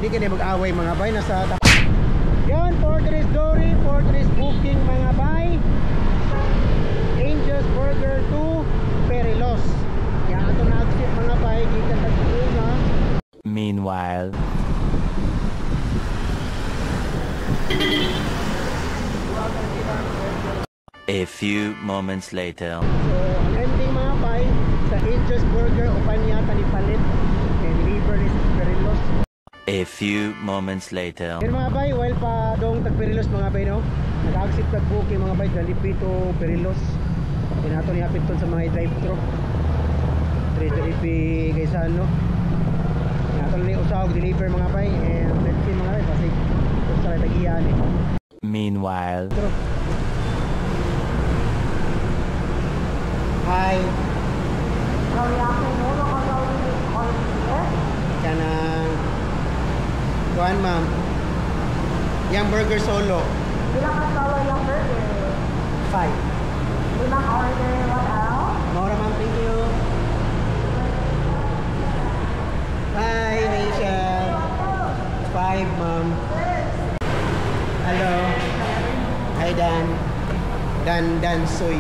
Hindi ka na mag-away mga bay. Nasa yan, Fortress Dory, Fortress Booking mga bay. Angel's Burger to Perilos. Yan ito na exit mga bay. Gikan tag-una. Meanwhile, a few moments later. So, ang ending mga bay sa Angel's Burger upan yata ni Palit. Deliver is Perilos. A few moments later. Pero mga bay, while pa doong tag-Perilos mga bay, no? Nag-accept tag-booking mga bay, Jollibee to Perilos. Pinato ni hapit sa mga drive-thru. Jollibee kaysa ano. Pinato ni usawag deliver mga bay. And let's see mga bay, kasi gusto na tag-iyan eh. Meanwhile. Hi. Kanang kuhan ma'am. Yang burger solo. Bilang ka solo yung burger? 5. Limang order, what else? Maura ma'am, thank you. Hi, Rachel. 5 ma'am. Hello. Hi Dan. Dan Soy.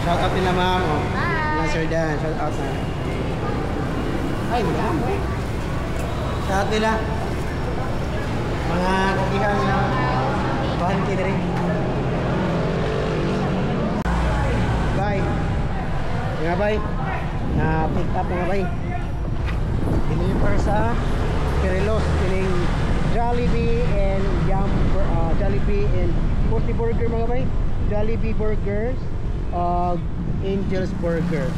Shout out nila ma'am. Oh. Hi. Sir Dan, shout out na. Ay, ma'am. Shout out nila. Mga kakihan na bahan kayo rin. Bye. Mga bay. Na-pick up mga bay. Deliver sa Perilos. Kining Jollibee and Jollibee and 40 burger mga bay. Jollibee burgers. Angel's Burger.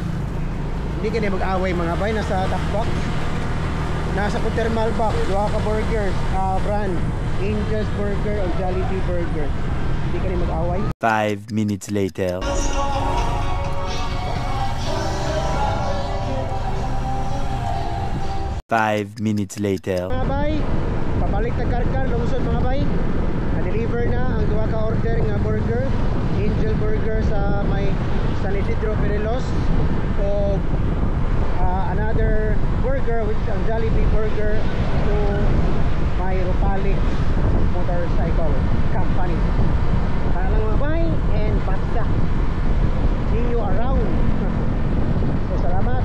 Hindi ka na mag-away mga bay. Nasa takbox. Nasa thermal box. Dua ka burgers. Brand Angel's Burger o Jollibee Burger. Hindi ka na mag-away. 5 minutes later. Mga bay, pabalik na karkar, lungsod mga bay. Na-deliver na ang dua ka order nga burger. Angel Burger sa may San Isidro Perilos. O another burger which is ang Jollibee Burger to may Rupalik Motorcycle Company. Para lang mga bay and basta. See you around. So salamat.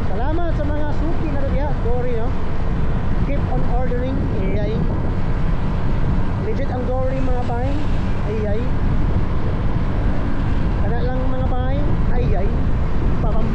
Salamat sa mga suki na rin. Dory, no? Keep on ordering. Ayay. Legit ang Dory mga bay. Ayay. Kana lang mga bay. Ayay. Papam.